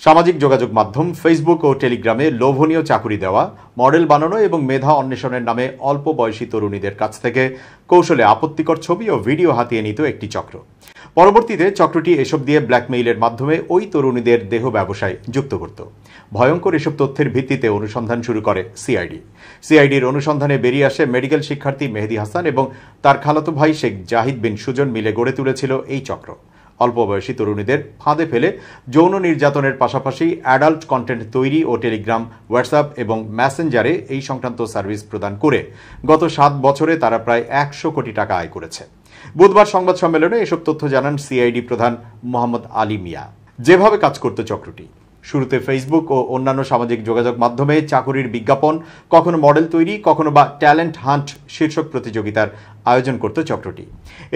সামাজিক যোগাযোগ মাধ্যম ফেসবুক ও টেলিগ্রামে লোভনীয় চাকুরি দেওয়া, মডেল বানানো এবং মেধা অন্বেষণের নামে অল্প বয়সী তরুণীদের কাছ থেকে কৌশলে আপত্তিকর ছবি ও ভিডিও হাতিয়ে নিত একটি চক্র। পরবর্তীতে চক্রটি এসব দিয়ে ব্ল্যাকমেইলের মাধ্যমে ওই তরুণীদের দেহ ব্যবসায় যুক্ত করত। ভয়ঙ্কর এসব তথ্যের ভিত্তিতে অনুসন্ধান শুরু করে সিআইডির অনুসন্ধানে বেরিয়ে আসে মেডিকেল শিক্ষার্থী মেহেদী হাসান এবং তার খালাতো ভাই শেখ জাহিদ বিন সুজন মিলে গড়ে তুলেছিল এই চক্র। অল্প বয়সী তরুণীদের ফাঁদে ফেলে যৌন নির্যাতনের পাশাপাশি অ্যাডাল্ট কন্টেন্ট তৈরি ও টেলিগ্রাম, হোয়াটসঅ্যাপ এবং মেসেঞ্জারে এই সংক্রান্ত সার্ভিস প্রদান করে গত 7 বছরে তারা প্রায় 100 কোটি টাকা আয় করেছে। বুধবার সংবাদ সম্মেলনে এসব তথ্য জানান সিআইডি প্রধান মোহাম্মদ আলী মিয়া। যেভাবে কাজ করত চক্রটি, শুরুতে ফেসবুক ও অন্যান্য সামাজিক যোগাযোগ মাধ্যমে চাকুরির বিজ্ঞাপন, কখনো মডেল তৈরি, কখনো বা ট্যালেন্ট হান্ট শীর্ষক প্রতিযোগিতার আয়োজন করত চক্রটি।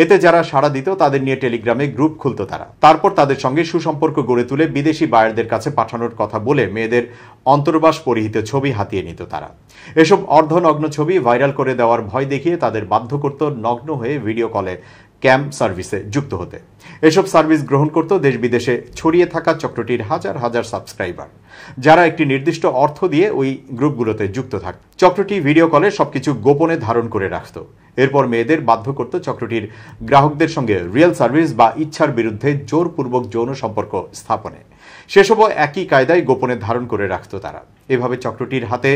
এতে যারা সাড়া দিত তাদের নিয়ে টেলিগ্রামে গ্রুপ খুলত তারা। তারপর তাদের সঙ্গে সুসম্পর্ক গড়ে তুলে বিদেশি বায়ারদের কাছে পাঠানোর কথা বলে মেয়েদের অন্তর্বাস পরিহিত ছবি হাতিয়ে নিত তারা। এসব অর্ধনগ্ন ছবি ভাইরাল করে দেওয়ার ভয় দেখিয়ে তাদের বাধ্য করত নগ্ন হয়ে ভিডিও কলে ক্যাম সার্ভিসে যুক্ত হতে। এসব সার্ভিস গ্রহণ করত দেশ বিদেশে ছড়িয়ে থাকা চক্রটির হাজার হাজার সাবস্ক্রাইবার, যারা একটি নির্দিষ্ট অর্থ দিয়ে ওই গ্রুপগুলোতে যুক্ত থাকত। চক্রটি ভিডিও কলে সবকিছু গোপনে ধারণ করে রাখত। এরপর মেয়েদের বাধ্য করত চক্রটির গ্রাহকদের সঙ্গে রিয়েল সার্ভিস বা ইচ্ছার বিরুদ্ধে জোরপূর্বক যৌন সম্পর্ক স্থাপনে। সেসবও একই কায়দায় গোপনে ধারণ করে রাখত তারা। এভাবে চক্রটির হাতে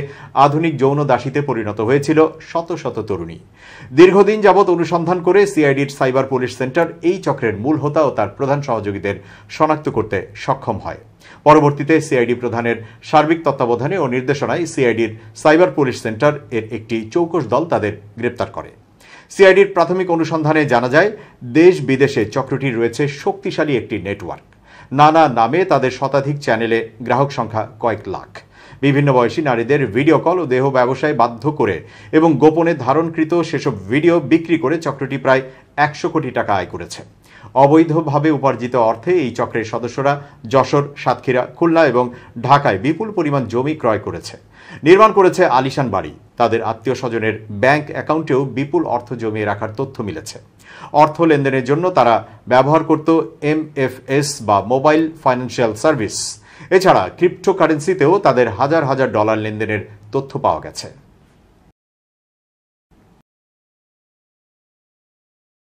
আধুনিক যৌন দাসীতে পরিণত হয়েছিল শত শত তরুণী। দীর্ঘদিন যাবৎ অনুসন্ধান করে সিআইডির সাইবার পুলিশ সেন্টার এই চক্রের মূল হোতা ও তার প্রধান সহযোগীদের শনাক্ত করতে সক্ষম হয়। পরবর্তীতে সিআইডি প্রধানের সার্বিক তত্ত্বাবধানে ও নির্দেশনায় সিআইডির সাইবার পুলিশ সেন্টার এর একটি চৌকস দল তাদের গ্রেপ্তার করে। সিআইডির প্রাথমিক অনুসন্ধানে জানা যায়, দেশ বিদেশে চক্রটির রয়েছে শক্তিশালী একটি নেটওয়ার্ক। নানা নামে তাদের শতাধিক চ্যানেলে গ্রাহক সংখ্যা কয়েক লাখ। বিভিন্ন বয়সী নারীদের ভিডিও কল ও দেহ ব্যবসায় বাধ্য করে এবং গোপনে ধারণকৃত সেসব ভিডিও বিক্রি করে চক্রটি প্রায় 100 কোটি টাকা আয় করেছে। অবৈধভাবে উপার্জিত অর্থে এই চক্রের সদস্যরা যশোর, সাতক্ষীরা, খুলনা এবং ঢাকায় বিপুল পরিমাণ জমি ক্রয় করেছে, নির্মাণ করেছে আলিশান বাড়ি। তাদের আত্মীয় স্বজনের ব্যাংক অ্যাকাউন্টেও বিপুল অর্থ জমিয়ে রাখার তথ্য মিলেছে। অর্থ লেনদেনের জন্য তারা ব্যবহার করত MFS বা মোবাইল ফাইন্যান্সিয়াল সার্ভিস। এছাড়া ক্রিপ্টোকারেন্সিতেও তাদের হাজার হাজার ডলার লেনদেনের তথ্য পাওয়া গেছে।